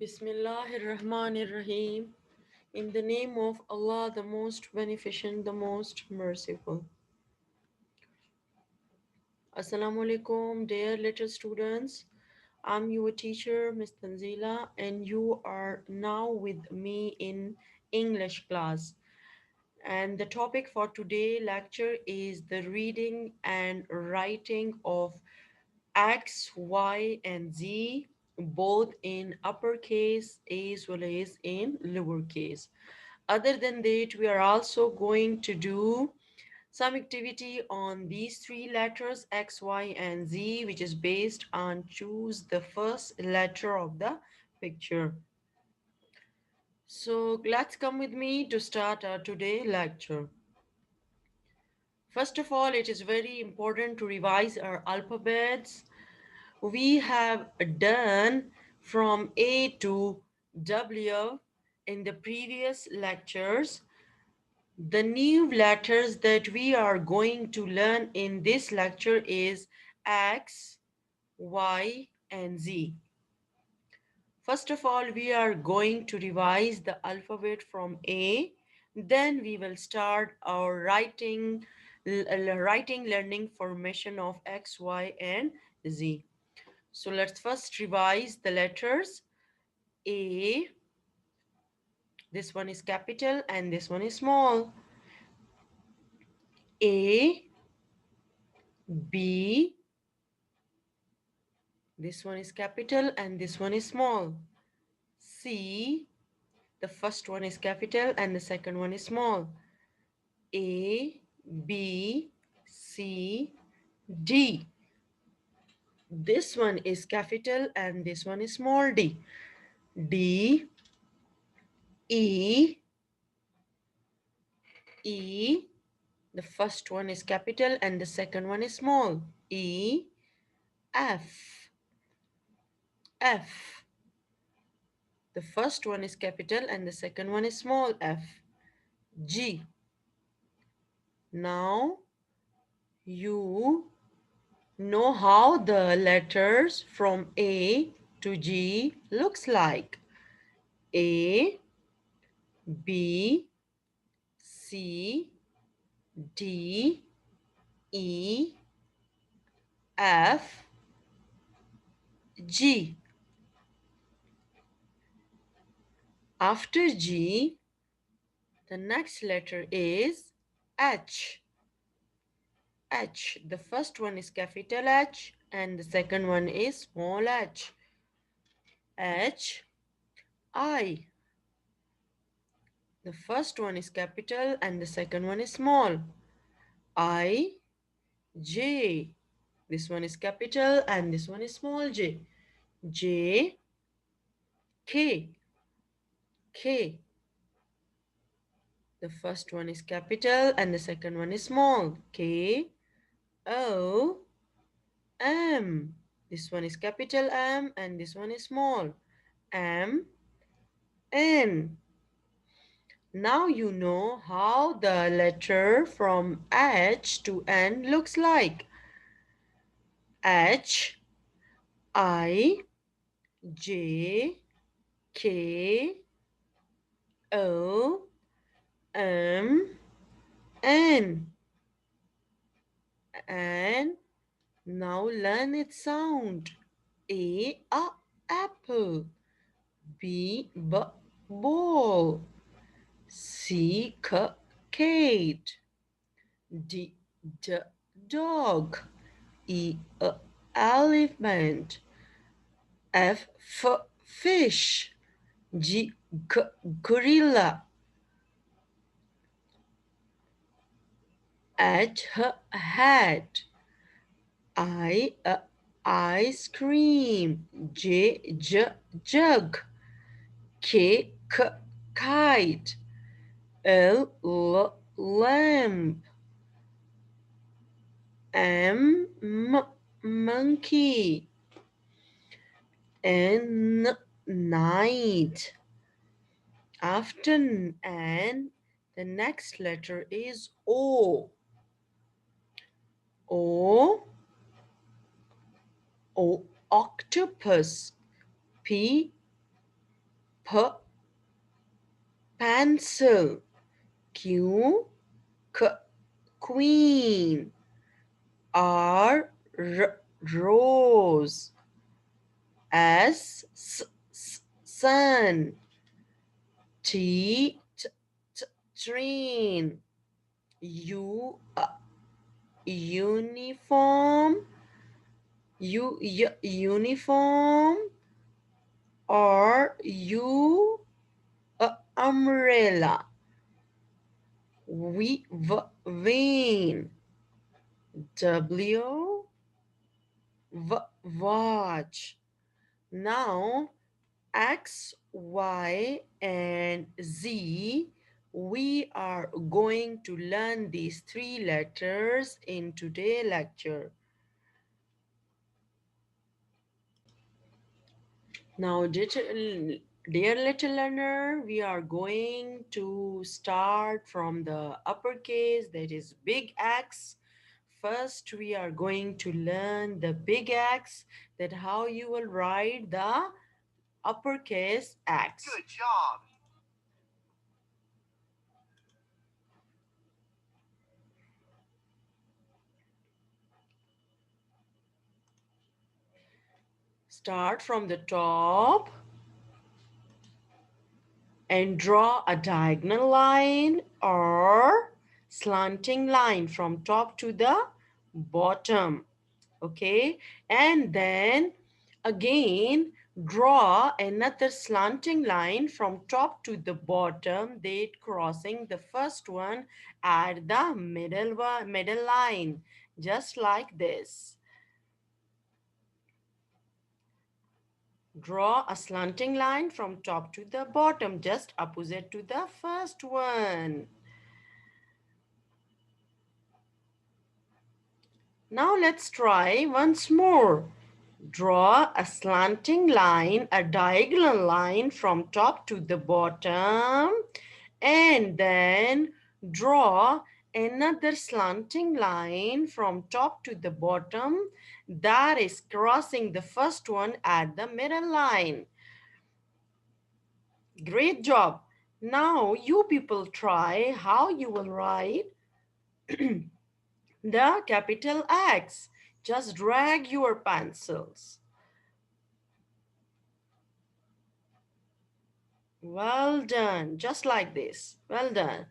Bismillahirrahmanirrahim. In the name of Allah, the most beneficent, the most merciful. Assalamu alaikum, dear little students. I'm your teacher, Miss Tanzila, and you are now with me in English class. And the topic for today lecture is the reading and writing of X, Y, and Z, both in uppercase as well as in lowercase. Other than that, we are also going to do some activity on these three letters X, Y, and Z, which is based on choose the first letter of the picture. So let's come with me to start our today lecture. First of all, it is very important to revise our alphabets. We have done from A to W in the previous lectures. The new letters that we are going to learn in this lecture is X, Y, and Z. First of all, we are going to revise the alphabet from A. Then we will start our writing learning formation of X, Y, and Z. So let's first revise the letters. A, this one is capital and this one is small. A, B, this one is capital and this one is small. C, the first one is capital and the second one is small. A, B, C, D. This one is capital and this one is small d. D, E, E. The first one is capital and the second one is small. E, F, F. The first one is capital and the second one is small f. G. Now you know how the letters from A to G looks like. A, B, C, D, E, F, G. After G, the next letter is H. H. The first one is capital H and the second one is small h. H, I. The first one is capital and the second one is small. I, J. This one is capital and this one is small j. J, K. K. The first one is capital and the second one is small. K, O, M. This one is capital M and this one is small. M, N. Now you know how the letter from H to N looks like. H, I, J, K, O, M, N. And now learn its sound. A, apple. B, ball. C, cat. D, dog. E, elephant. F, fish. G, gorilla. H, hat. I, ice cream. J, jug. K, kite. L, lamp. M, monkey. N, night. After N, the next letter is O. O, octopus. P, P, pencil. Q, queen. R, rose. Sun. Train. U, uniform. Uniform. R, umbrella. Vein. Watch. Now X, Y, and Z, we are going to learn these three letters in today's lecture. Now, dear little learner, we are going to start from the uppercase, that is big X. First, we are going to learn the big X, that how you will write the uppercase X. Good job. Start from the top and draw a diagonal line or slanting line from top to the bottom. Okay, and then again draw another slanting line from top to the bottom, that crossing the first one at the middle line, just like this. Draw a slanting line from top to the bottom, just opposite to the first one. Now let's try once more. Draw a slanting line, a diagonal line from top to the bottom, and then draw another slanting line from top to the bottom, that is crossing the first one at the middle line. Great job. Now you people try how you will write the capital X. Just drag your pencils. Well done. Just like this. Well done.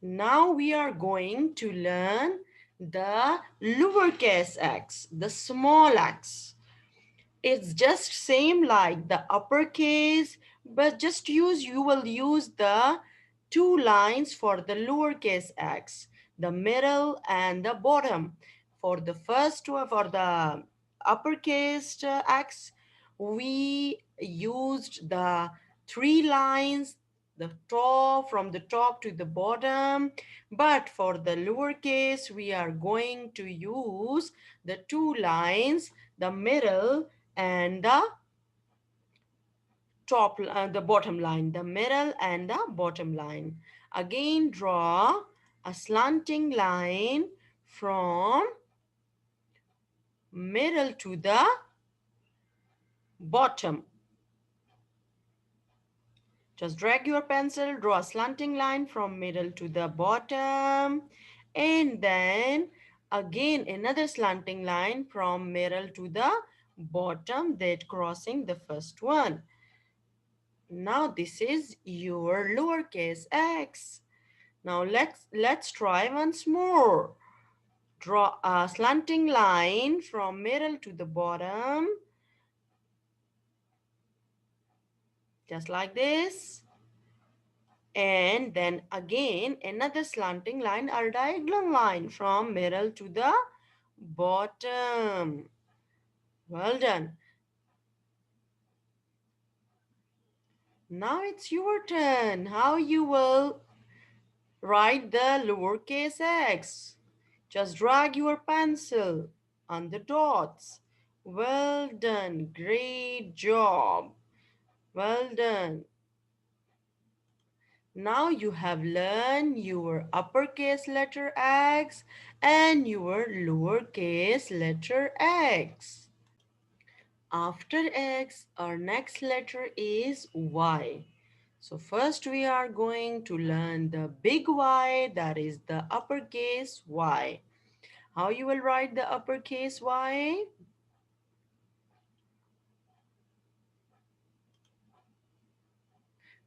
Now we are going to learn the lowercase x, the small x. It's just same like the uppercase, but just you will use the two lines for the lowercase x, the middle and the bottom. For the first one, for the uppercase x, we used the three lines, the top, from the top to the bottom. But for the lowercase, we are going to use the two lines, the middle and the bottom line, the middle and the bottom line. Again, draw a slanting line from middle to the bottom. Just drag your pencil, draw a slanting line from middle to the bottom, and then again another slanting line from middle to the bottom, that crossing the first one. Now this is your lowercase x. Now let's try once more. Draw a slanting line from middle to the bottom, just like this. And then again another slanting line or diagonal line from middle to the bottom. Well done. Now it's your turn. How you will write the lowercase x? Just drag your pencil on the dots. Well done. Great job. Well done. Now you have learned your uppercase letter X and your lowercase letter x. After X, our next letter is Y. So first we are going to learn the big Y, that is the uppercase Y. How you will write the uppercase Y?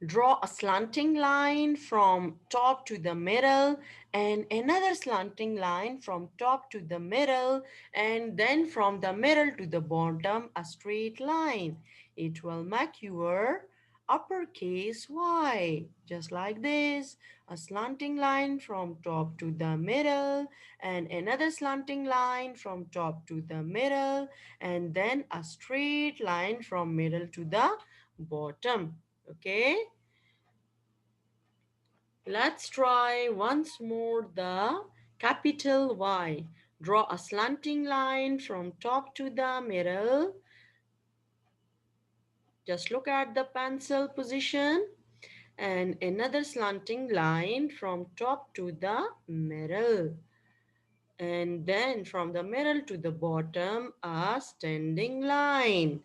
Draw a slanting line from top to the middle and another slanting line from top to the middle and then from the middle to the bottom a straight line. It will make your uppercase Y. Just like this. A slanting line from top to the middle and another slanting line from top to the middle and then a straight line from middle to the bottom. Okay, let's try once more the capital Y. Draw a slanting line from top to the middle. Just look at the pencil position and another slanting line from top to the middle. And then from the middle to the bottom, a standing line.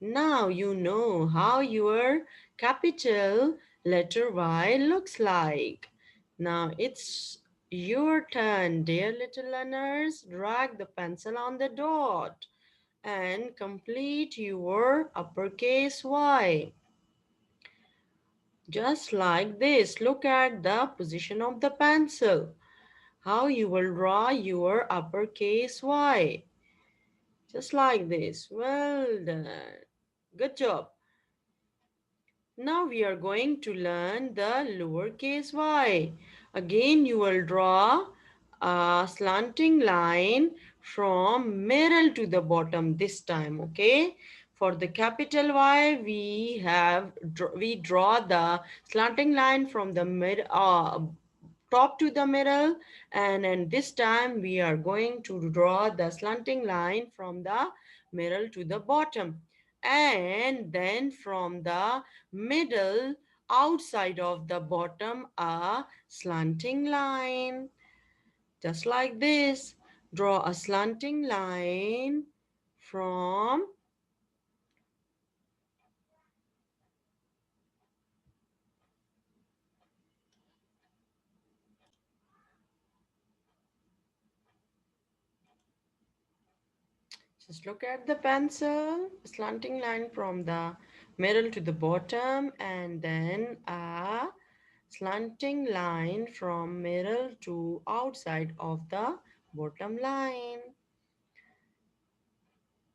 Now you know how your capital letter Y looks like. Now it's your turn, dear little learners. Drag the pencil on the dot and complete your uppercase Y. Just like this. Look at the position of the pencil. How you will draw your uppercase Y. Just like this. Well done. Good job. Now we are going to learn the lowercase y. Again, you will draw a slanting line from middle to the bottom this time, okay? For the capital Y, we draw the slanting line from the top to the middle, and then this time we are going to draw the slanting line from the middle to the bottom, and then from the middle outside of the bottom a slanting line, just like this. Draw a slanting line from, just look at the pencil, slanting line from the middle to the bottom, and then a slanting line from middle to outside of the bottom line.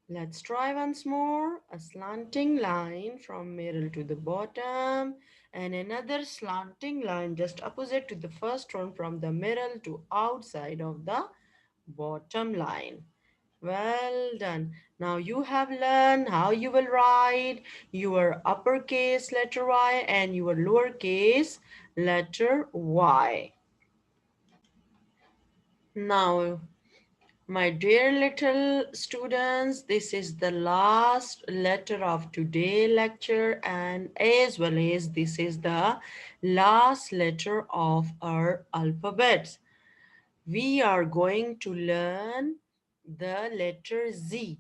Let's try once more. A slanting line from middle to the bottom and another slanting line just opposite to the first one from the middle to outside of the bottom line. Well done. Now you have learned how you will write your uppercase letter Y and your lowercase letter Y. Now, my dear little students, this is the last letter of today's lecture, and as well as this is the last letter of our alphabet. We are going to learn the letter Z.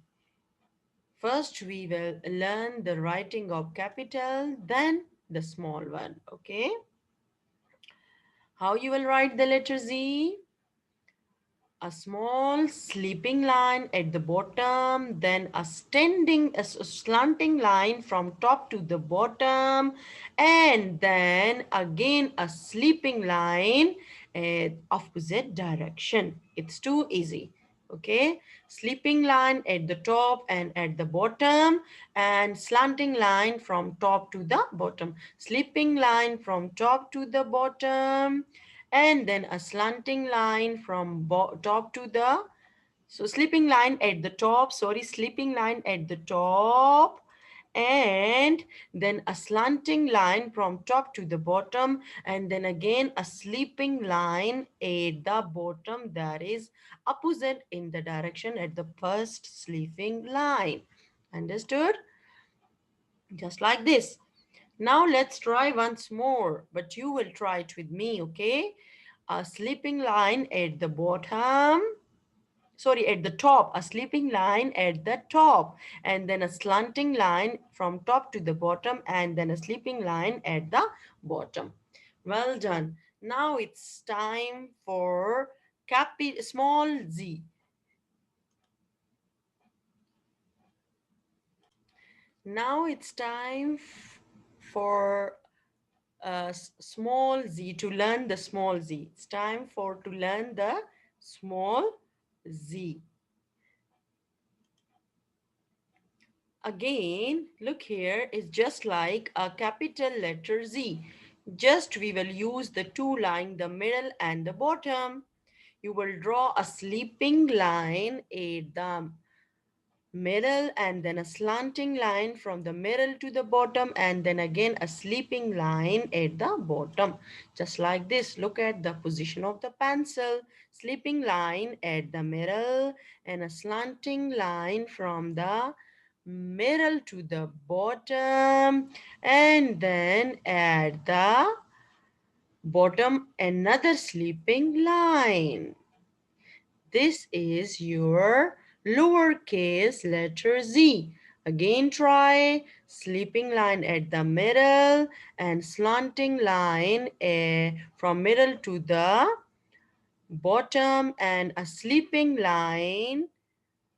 First, we will learn the writing of capital, then the small one, okay? How you will write the letter Z? A small sleeping line at the bottom, then a slanting line from top to the bottom, and then again a sleeping line at opposite direction. It's too easy. Okay, sleeping line at the top and at the bottom, and slanting line from top to the bottom. Sleeping line from top to the bottom, and then a slanting line from top to the, so sleeping line at the top, sorry, sleeping line at the top, and then a slanting line from top to the bottom, and then again a sleeping line at the bottom, that is opposite in the direction at the first sleeping line. Understood? Just like this. Now let's try once more, but you will try it with me, okay? A sleeping line at the bottom, sorry, at the top, a sleeping line at the top, and then a slanting line from top to the bottom, and then a sleeping line at the bottom. Well done. Now it's time for small z. Now it's time for small z, to learn the small z. It's time for to learn the small z. Again, look here, is just like a capital letter Z. Just we will use the two line, the middle and the bottom. You will draw a sleeping line at the middle, and then a slanting line from the middle to the bottom, and then again a sleeping line at the bottom, just like this. Look at the position of the pencil. Sleeping line at the middle and a slanting line from the middle to the bottom, and then at the bottom another sleeping line. This is your lowercase letter z. Again try sleeping line at the middle and slanting line from middle to the bottom, and a sleeping line,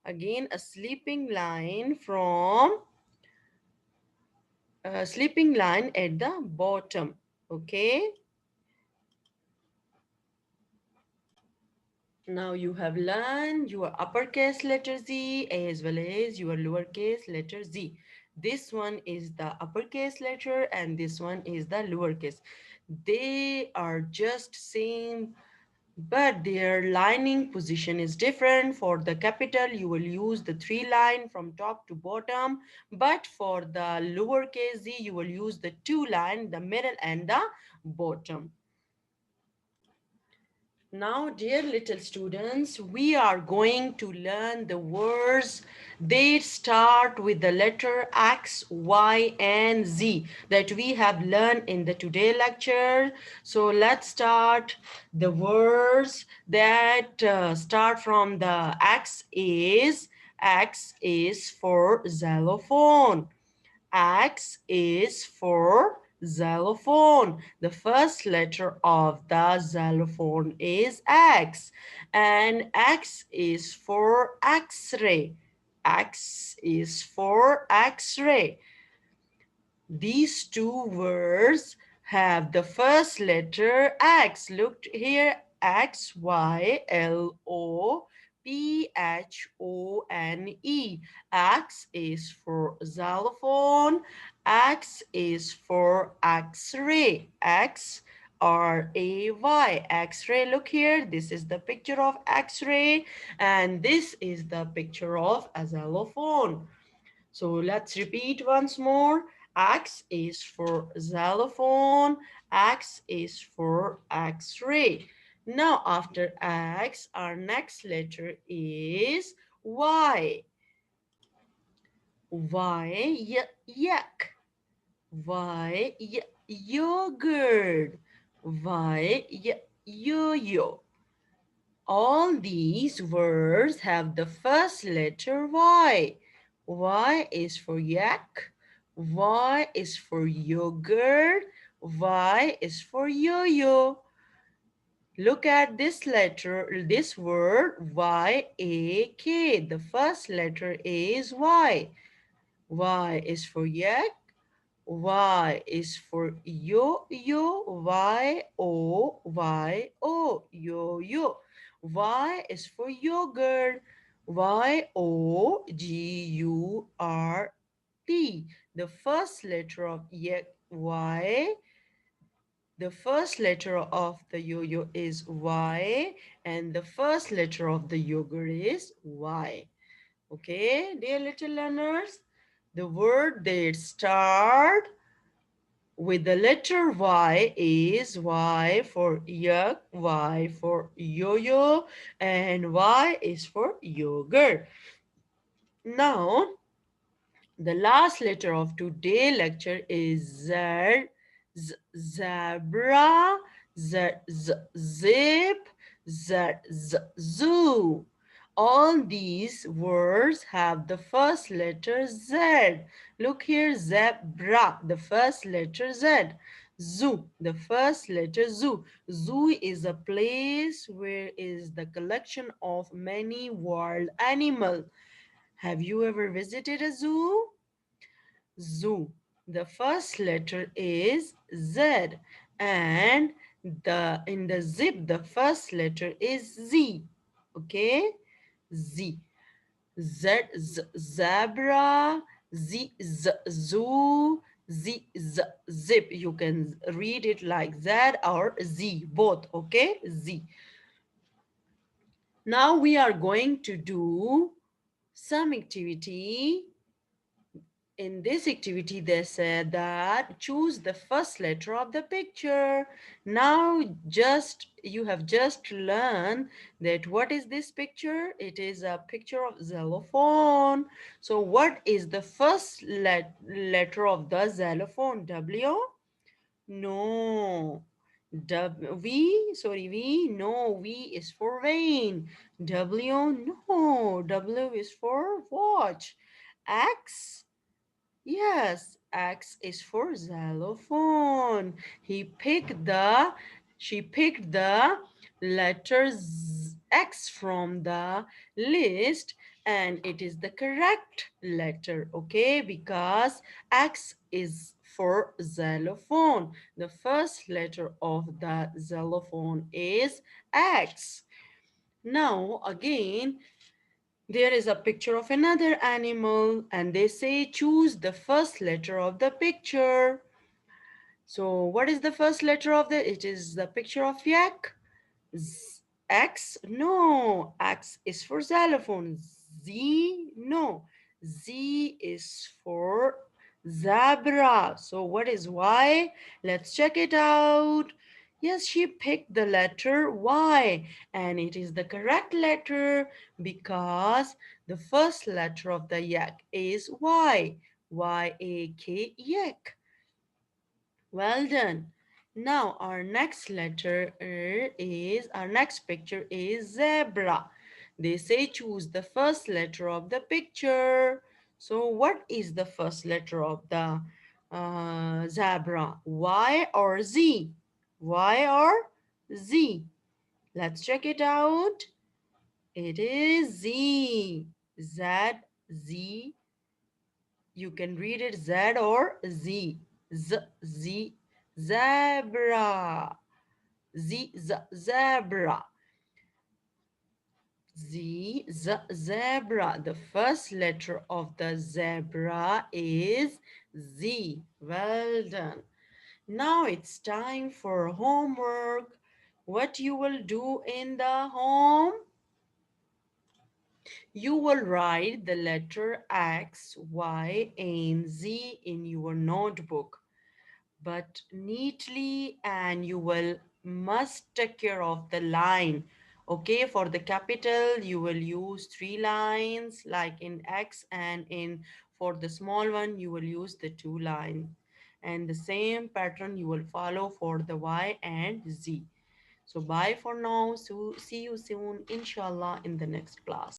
again a sleeping line from sleeping line at the bottom. Okay. Now you have learned your uppercase letter Z as well as your lowercase letter Z. This one is the uppercase letter and this one is the lowercase. They are just same, but their lining position is different. For the capital, you will use the three line from top to bottom, but for the lowercase Z, you will use the two line, the middle and the bottom. Now, dear little students, we are going to learn the words. They start with the letter X, Y, and Z that we have learned in the today lecture. So let's start the words that start from the X is for xylophone. X is for xylophone. The first letter of the xylophone is X. And X is for X-ray. X is for X-ray. These two words have the first letter X. Look here, X, Y, L, O, P, H, O, N, E. X is for xylophone. X is for X-ray. X, R, A, Y. X-ray, look here. This is the picture of X-ray. And this is the picture of a xylophone. So let's repeat once more. X is for xylophone. X is for X-ray. Now after X, our next letter is Y. Y, yak. Y, yogurt. Y, yo-yo. All these words have the first letter Y. Y is for yak. Y is for yogurt. Y is for yo-yo. Look at this letter, this word Y-A-K. The first letter is Y. Y is for yak. Y is for yo-yo, Y-O-Y-O, yo-yo. Y is for yogurt, Y-O-G-U-R-T. The first letter of Y, the first letter of the yo-yo is Y, and the first letter of the yogurt is Y. Okay, dear little learners, the word that start with the letter Y is Y for yak, Y for yo-yo, and Y is for yogurt. Now, the last letter of today's lecture is Z, zebra, Z, zip, Z, zoo. All these words have the first letter Z. Look here, zebra, the first letter Z. Zoo, the first letter zoo. Zoo is a place where is the collection of many wild animals. Have you ever visited a zoo? Zoo. The first letter is Z, and the in the zip the first letter is Z. Okay? Z. Zebra, zoo, zip. You can read it like Z or Z, both. Okay? Z. Now we are going to do some activity. In this activity, they said that choose the first letter of the picture. Now, just you have just learned that what is this picture? It is a picture of xylophone. So, what is the first letter of the xylophone? W? No. V, sorry, V, no, V is for vain. W, no, W is for watch. X, yes, X is for xylophone. She picked the letter X from the list, and it is the correct letter, okay? Because X is for xylophone. The first letter of the xylophone is X. Now, again, there is a picture of another animal, and they say choose the first letter of the picture. So, what is the first letter of the? It is the picture of yak. X? No. X is for xylophone. Z? No. Z is for zebra. So what is Y? Let's check it out. Yes, she picked the letter Y, and it is the correct letter because the first letter of the yak is Y. Y-A-K, yak. Well done. Now our next picture is zebra. They say choose the first letter of the picture. So what is the first letter of the zebra? Y or Z? Y or Z? Let's check it out. It is Z. Z, Z. You can read it Z or Z. Z, zebra. Zebra. Zebra. The first letter of the zebra is Z. Well done. Now it's time for homework. What you will do in the home? You will write the letter X, Y, and Z in your notebook, but neatly, and you will must take care of the line. Okay, for the capital you will use 3 lines like in X, and in for the small one you will use the 2 lines, and the same pattern you will follow for the Y and Z. So bye for now. So see you soon inshallah in the next class.